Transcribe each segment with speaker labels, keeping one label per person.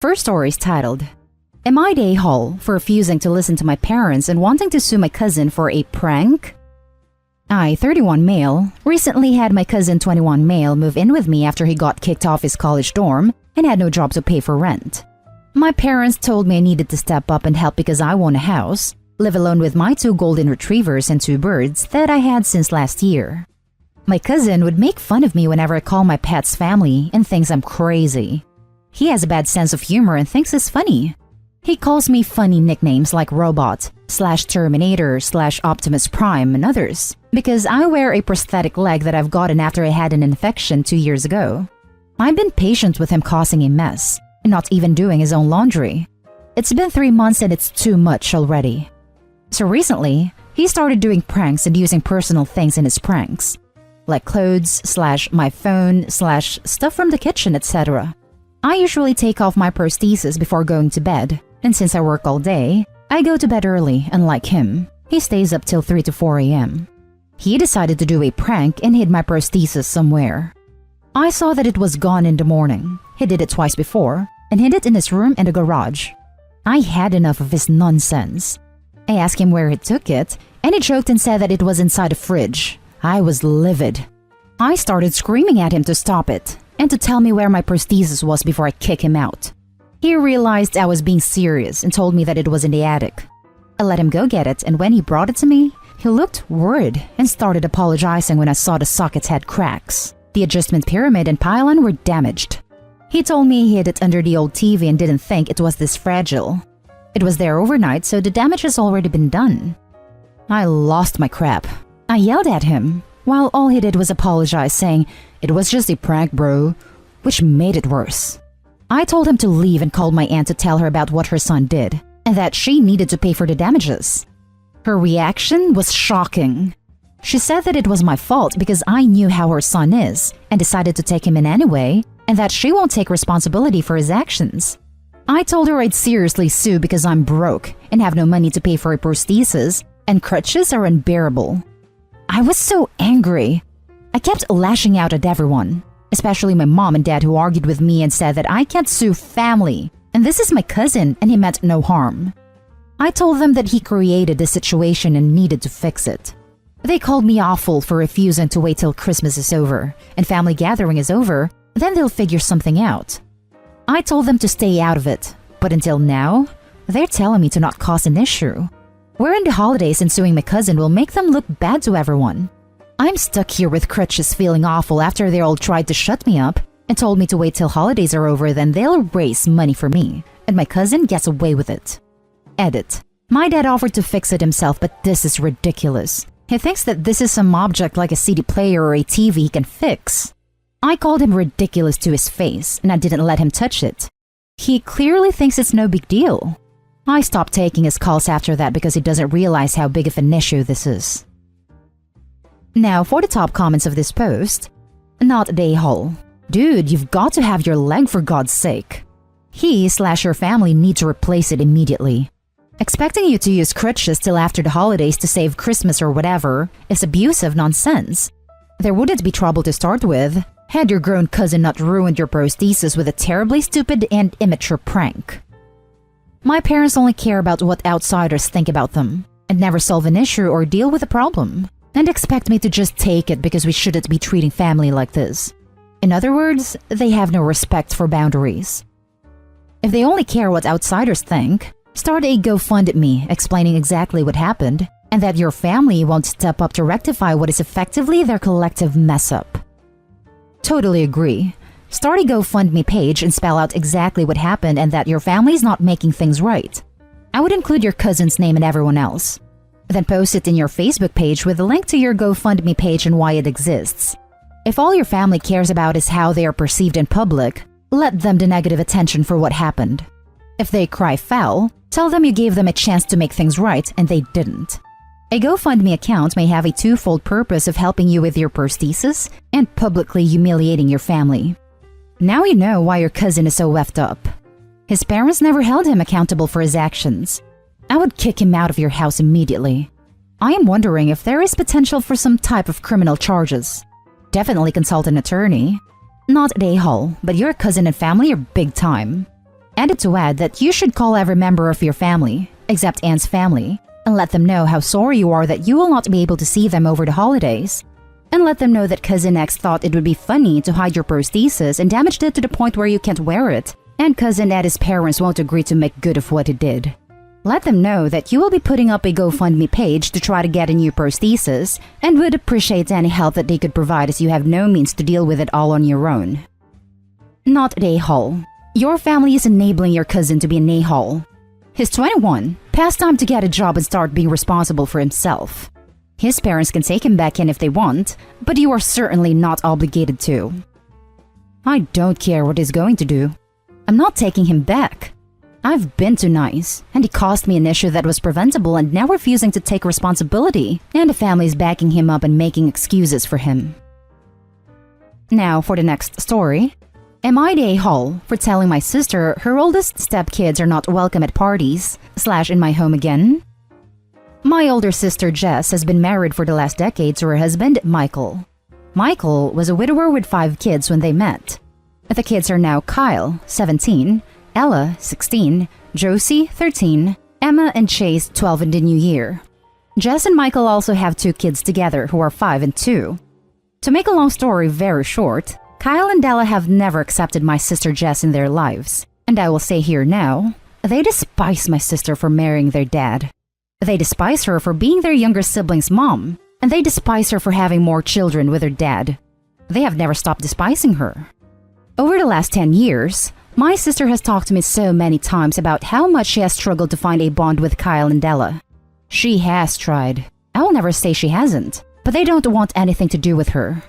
Speaker 1: First story is titled, Am I the a-hole for refusing to listen to my parents and wanting to sue my cousin for a prank? I, 31 male, recently had my cousin 21 male move in with me after he got kicked off his college dorm and had no job to pay for rent. My parents told me I needed to step up and help because I want a house, live alone with my 2 golden retrievers and 2 birds that I had since last year. My cousin would make fun of me whenever I call my pets family and thinks I'm crazy. He has a bad sense of humor and thinks it's funny. He calls me funny nicknames like Robot, /Terminator, /Optimus Prime, and others, because I wear a prosthetic leg that I've gotten after I had an infection 2 years ago. I've been patient with him causing a mess, and not even doing his own laundry. It's been 3 months and it's too much already. So recently, he started doing pranks and using personal things in his pranks, like clothes, /my phone, /stuff from the kitchen, etc. I usually take off my prosthesis before going to bed, and since I work all day, I go to bed early, unlike him. He stays up till 3 to 4 a.m. He decided to do a prank and hid my prosthesis somewhere. I saw that it was gone in the morning. He did it twice before, and hid it in his room and the garage. I had enough of his nonsense. I asked him where he took it, and he joked and said that it was inside a fridge. I was livid. I started screaming at him to stop it, and to tell me where my prosthesis was before I kick him out. He realized I was being serious and told me that it was in the attic. I let him go get it, and when he brought it to me, he looked worried and started apologizing when I saw the sockets had cracks. The adjustment pyramid and pylon were damaged. He told me he hid it under the old TV and didn't think it was this fragile. It was there overnight, so the damage has already been done. I lost my crap. I yelled at him, while all he did was apologize, saying, "It was just a prank, bro," which made it worse. I told him to leave and called my aunt to tell her about what her son did, and that she needed to pay for the damages. Her reaction was shocking. She said that it was my fault because I knew how her son is, and decided to take him in anyway, and that she won't take responsibility for his actions. I told her I'd seriously sue because I'm broke and have no money to pay for a prosthesis, and crutches are unbearable. I was so angry. I kept lashing out at everyone, especially my mom and dad, who argued with me and said that I can't sue family, and this is my cousin and he meant no harm. I told them that he created the situation and needed to fix it. They called me awful for refusing to wait till Christmas is over and family gathering is over, then they'll figure something out. I told them to stay out of it, but until now, they're telling me to not cause an issue. We're in the holidays and suing my cousin will make them look bad to everyone. I'm stuck here with crutches feeling awful after they all tried to shut me up and told me to wait till holidays are over, then they'll raise money for me, and my cousin gets away with it. Edit. My dad offered to fix it himself, but this is ridiculous. He thinks that this is some object like a CD player or a TV he can fix. I called him ridiculous to his face, and I didn't let him touch it. He clearly thinks it's no big deal. I stopped taking his calls after that because he doesn't realize how big of an issue this is. Now for the top comments of this post. Not the a-hole. Dude, you've got to have your leg for God's sake. He/your family need to replace it immediately. Expecting you to use crutches till after the holidays to save Christmas or whatever is abusive nonsense. There wouldn't be trouble to start with, had your grown cousin not ruined your prosthesis with a terribly stupid and immature prank. My parents only care about what outsiders think about them, and never solve an issue or deal with a problem, and expect me to just take it because we shouldn't be treating family like this. In other words, they have no respect for boundaries. If they only care what outsiders think, start a GoFundMe explaining exactly what happened, and that your family won't step up to rectify what is effectively their collective mess-up. Totally agree. Start a GoFundMe page and spell out exactly what happened and that your family is not making things right. I would include your cousin's name and everyone else. Then post it in your Facebook page with a link to your GoFundMe page and why it exists. If all your family cares about is how they are perceived in public, let them the negative attention for what happened. If they cry foul, tell them you gave them a chance to make things right and they didn't. A GoFundMe account may have a twofold purpose of helping you with your prosthesis and publicly humiliating your family. Now you know why your cousin is so effed up. His parents never held him accountable for his actions. I would kick him out of your house immediately. I am wondering if there is potential for some type of criminal charges. Definitely consult an attorney. Not a a-hole, but your cousin and family are big time. Added to add that you should call every member of your family, except Anne's family, and let them know how sorry you are that you will not be able to see them over the holidays. And let them know that Cousin X thought it would be funny to hide your prosthesis and damaged it to the point where you can't wear it, and Cousin Eddie's parents won't agree to make good of what he did. Let them know that you will be putting up a GoFundMe page to try to get a new prosthesis and would appreciate any help that they could provide as you have no means to deal with it all on your own. Not an a-hole. Your family is enabling your cousin to be an a-hole. He's 21, past time to get a job and start being responsible for himself. His parents can take him back in if they want, but you are certainly not obligated to. I don't care what he's going to do. I'm not taking him back. I've been too nice, and he caused me an issue that was preventable and now refusing to take responsibility, and the family's backing him up and making excuses for him. Now for the next story. Am I the a-hole for telling my sister her oldest stepkids are not welcome at parties / in my home again? My older sister Jess has been married for the last decade to her husband Michael. Michael was a widower with 5 kids when they met. The kids are now Kyle, 17, Ella, 16, Josie, 13, Emma and Chase, 12 in the new year. Jess and Michael also have 2 kids together who are 5 and 2. To make a long story very short, Kyle and Ella have never accepted my sister Jess in their lives. And I will say here now, they despise my sister for marrying their dad. They despise her for being their younger sibling's mom, and they despise her for having more children with her dad. They have never stopped despising her. Over the last 10 years, my sister has talked to me so many times about how much she has struggled to find a bond with Kyle and Ella. She has tried. I will never say she hasn't, but they don't want anything to do with her.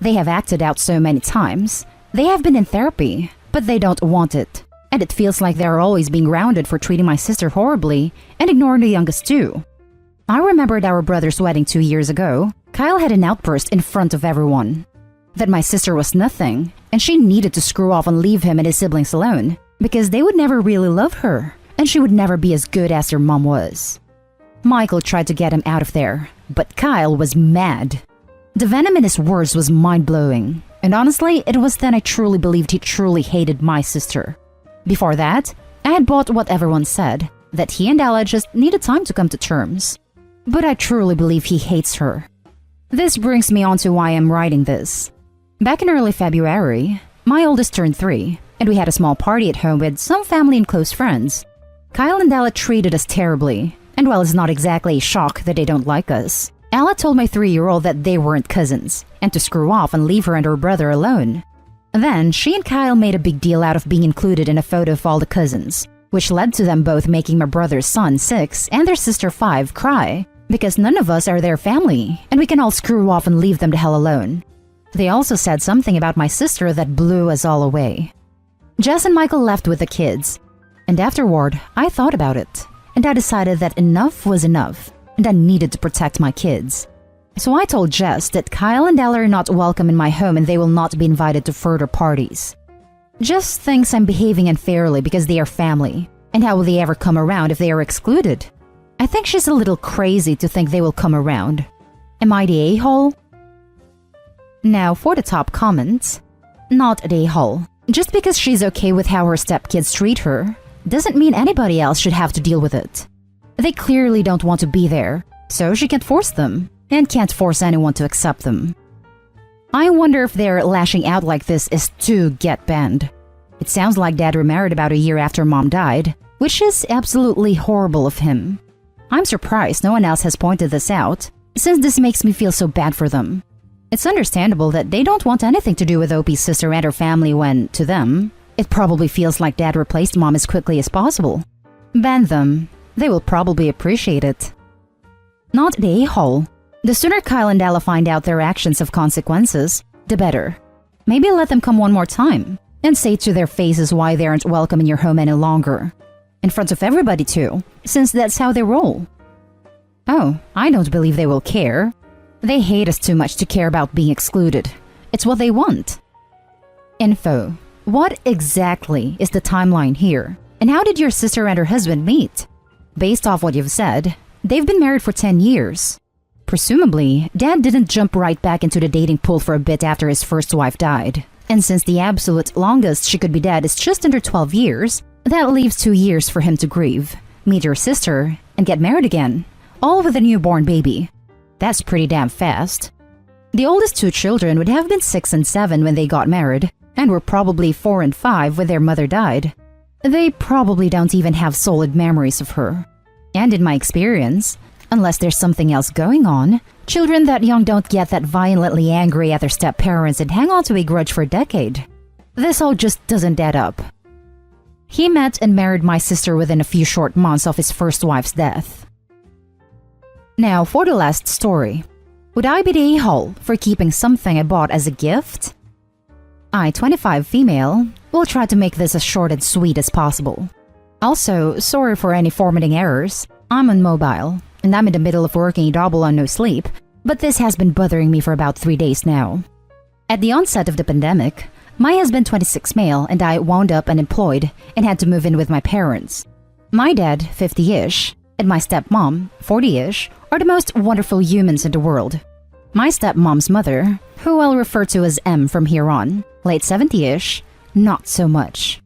Speaker 1: They have acted out so many times. They have been in therapy, but they don't want it. And it feels like they're always being grounded for treating my sister horribly and ignoring the youngest too. I remembered our brother's wedding 2 years ago. Kyle had an outburst in front of everyone. That my sister was nothing, and she needed to screw off and leave him and his siblings alone, because they would never really love her, and she would never be as good as her mom was. Michael tried to get him out of there, but Kyle was mad. The venom in his words was mind-blowing, and honestly, it was then I truly believed he truly hated my sister. Before that, I had bought what everyone said, that he and Ella just needed time to come to terms. But I truly believe he hates her. This brings me on to why I'm writing this. Back in early February, my oldest turned 3, and we had a small party at home with some family and close friends. Kyle and Ella treated us terribly, and while it's not exactly a shock that they don't like us, Ella told my 3-year-old that they weren't cousins, and to screw off and leave her and her brother alone. Then, she and Kyle made a big deal out of being included in a photo of all the cousins, which led to them both making my brother's son, 6, and their sister, 5, cry, because none of us are their family, and we can all screw off and leave them the hell alone. They also said something about my sister that blew us all away. Jess and Michael left with the kids, and afterward, I thought about it, and I decided that enough was enough, and I needed to protect my kids. So I told Jess that Kyle and Ella are not welcome in my home and they will not be invited to further parties. Jess thinks I'm behaving unfairly because they are family, and how will they ever come around if they are excluded? I think she's a little crazy to think they will come around. Am I the a-hole? Now for the top comments. Not the a-hole. Just because she's okay with how her stepkids treat her, doesn't mean anybody else should have to deal with it. They clearly don't want to be there, so she can't force them, and can't force anyone to accept them. I wonder if their lashing out like this is to get banned. It sounds like Dad remarried about a year after Mom died, which is absolutely horrible of him. I'm surprised no one else has pointed this out, since this makes me feel so bad for them. It's understandable that they don't want anything to do with OP's sister and her family when, to them, it probably feels like Dad replaced Mom as quickly as possible. Ban them. They will probably appreciate it. Not the a-hole. The sooner Kyle and Ella find out their actions have consequences, the better. Maybe let them come one more time, and say to their faces why they aren't welcome in your home any longer. In front of everybody too, since that's how they roll. Oh, I don't believe they will care. They hate us too much to care about being excluded. It's what they want. Info. What exactly is the timeline here? And how did your sister and her husband meet? Based off what you've said, they've been married for 10 years. Presumably, Dad didn't jump right back into the dating pool for a bit after his first wife died. And since the absolute longest she could be dead is just under 12 years, That leaves 2 years for him to grieve, meet your sister, and get married again, all with a newborn baby. That's pretty damn fast. The oldest 2 children would have been 6 and 7 when they got married, and were probably 4 and 5 when their mother died. They probably don't even have solid memories of her. And in my experience, unless there's something else going on, children that young don't get that violently angry at their step-parents and hang on to a grudge for a decade. This all just doesn't add up. He met and married my sister within a few short months of his first wife's death. Now for the last story. Would I be the a-hole for keeping something I bought as a gift? I, 25 female, will try to make this as short and sweet as possible. Also, sorry for any formatting errors. I'm on mobile, and I'm in the middle of working a double on no sleep, but this has been bothering me for about 3 days now. At the onset of the pandemic, my husband, 26 male, and I wound up unemployed and had to move in with my parents. My dad, 50-ish, and my stepmom, 40-ish, are the most wonderful humans in the world. My stepmom's mother, who I'll refer to as M from here on, late 70-ish, not so much.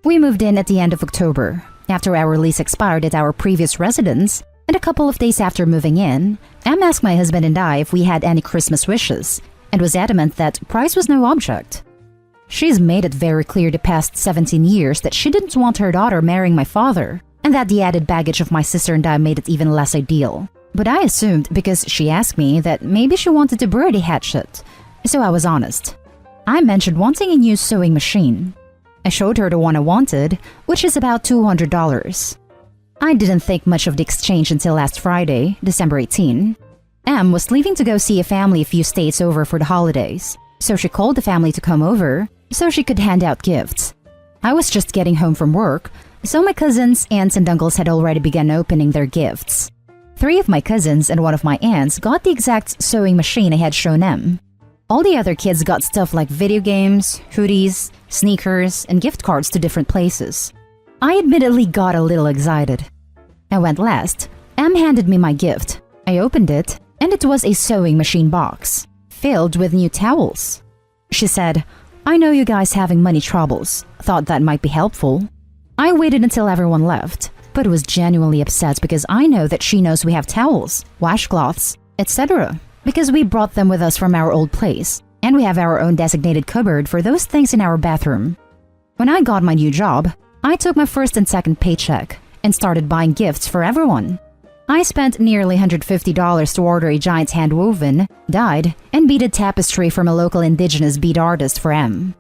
Speaker 1: We moved in at the end of October, after our lease expired at our previous residence, and a couple of days after moving in, M asked my husband and I if we had any Christmas wishes, and was adamant that price was no object. She's made it very clear the past 17 years that she didn't want her daughter marrying my father, and that the added baggage of my sister and I made it even less ideal. But I assumed, because she asked me, that maybe she wanted to bird a hatchet, so I was honest. I mentioned wanting a new sewing machine. I showed her the one I wanted, which is about $200. I didn't think much of the exchange until last Friday, December 18. M was leaving to go see a family a few states over for the holidays, so she called the family to come over so she could hand out gifts. I was just getting home from work, so my cousins, aunts, and uncles had already begun opening their gifts. 3 of my cousins and 1 of my aunts got the exact sewing machine I had shown them. All the other kids got stuff like video games, hoodies, sneakers, and gift cards to different places. I admittedly got a little excited. I went last. M handed me my gift. I opened it, and it was a sewing machine box, filled with new towels. She said, "I know you guys having money troubles. Thought that might be helpful." I waited until everyone left, but was genuinely upset because I know that she knows we have towels, washcloths, etc. because we brought them with us from our old place, and we have our own designated cupboard for those things in our bathroom. When I got my new job, I took my first and second paycheck and started buying gifts for everyone. I spent nearly $150 to order a giant hand-woven, dyed, and beaded tapestry from a local indigenous bead artist for M.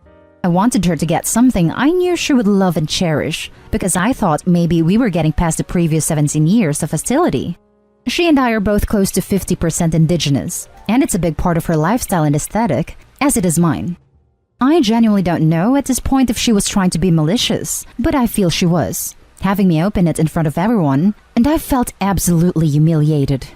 Speaker 1: I wanted her to get something I knew she would love and cherish, because I thought maybe we were getting past the previous 17 years of hostility. She and I are both close to 50% indigenous, and it's a big part of her lifestyle and aesthetic, as it is mine. I genuinely don't know at this point if she was trying to be malicious, but I feel she was, having me open it in front of everyone, and I felt absolutely humiliated.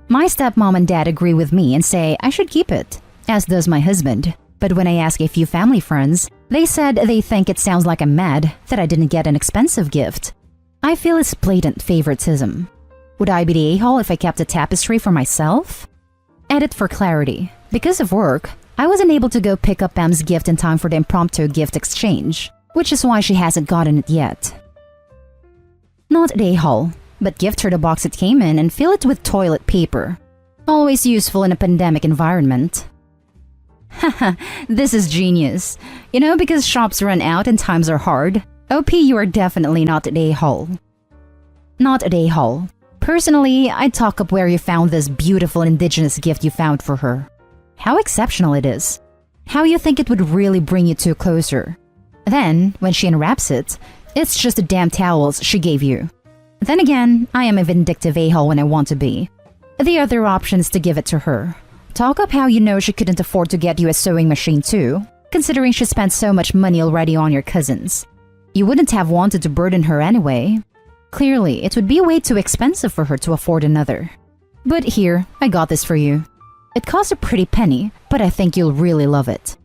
Speaker 1: My stepmom and dad agree with me and say I should keep it, as does my husband. But when I ask a few family friends, they said they think it sounds like I'm mad that I didn't get an expensive gift. I feel it's blatant favoritism. Would I be the a-hole if I kept the tapestry for myself? Edit for clarity. Because of work, I wasn't able to go pick up M's gift in time for the impromptu gift exchange, which is why she hasn't gotten it yet. Not the a-hole, but gift her the box it came in and fill it with toilet paper. Always useful in a pandemic environment. Haha, this is genius. You know, because shops run out and times are hard. OP, you are definitely not the a-hole. Not the a-hole. Personally, I'd talk up where you found this beautiful indigenous gift you found for her. How exceptional it is. How you think it would really bring you two closer. Then, when she unwraps it, it's just the damn towels she gave you. Then again, I am a vindictive a-hole when I want to be. The other option is to give it to her. Talk up how you know she couldn't afford to get you a sewing machine too, considering she spent so much money already on your cousins. You wouldn't have wanted to burden her anyway. Clearly, it would be way too expensive for her to afford another. But here, I got this for you. It cost a pretty penny, but I think you'll really love it.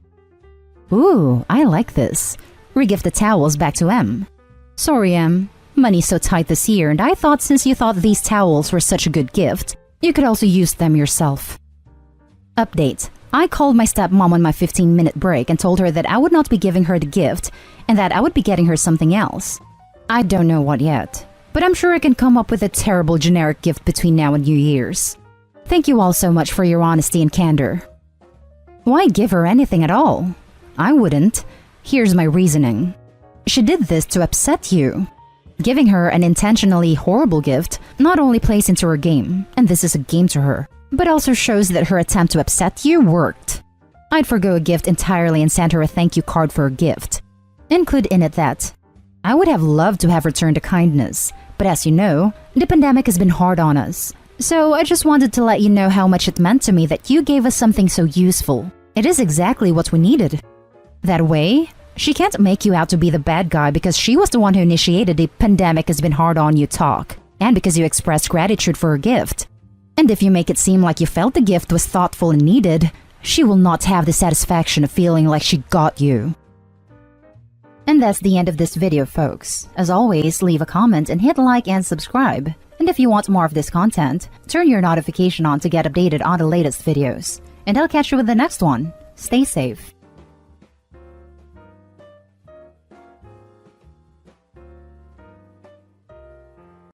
Speaker 1: Ooh, I like this. Regift the towels back to M. Sorry, M. Money's so tight this year, and I thought since you thought these towels were such a good gift, you could also use them yourself. Update. I called my stepmom on my 15-minute break and told her that I would not be giving her the gift and that I would be getting her something else. I don't know what yet, but I'm sure I can come up with a terrible generic gift between now and New Year's. Thank you all so much for your honesty and candor. Why give her anything at all? I wouldn't. Here's my reasoning. She did this to upset you. Giving her an intentionally horrible gift not only plays into her game, and this is a game to her, but also shows that her attempt to upset you worked. I'd forgo a gift entirely and send her a thank you card for a gift. Include in it that I would have loved to have returned a kindness, but as you know, the pandemic has been hard on us. So I just wanted to let you know how much it meant to me that you gave us something so useful. It is exactly what we needed. That way, she can't make you out to be the bad guy because she was the one who initiated the pandemic has been hard on you talk, and because you expressed gratitude for her gift. And if you make it seem like you felt the gift was thoughtful and needed, she will not have the satisfaction of feeling like she got you. And that's the end of this video, folks. As always, leave a comment and hit like and subscribe. And if you want more of this content, turn your notification on to get updated on the latest videos. And I'll catch you with the next one. Stay safe.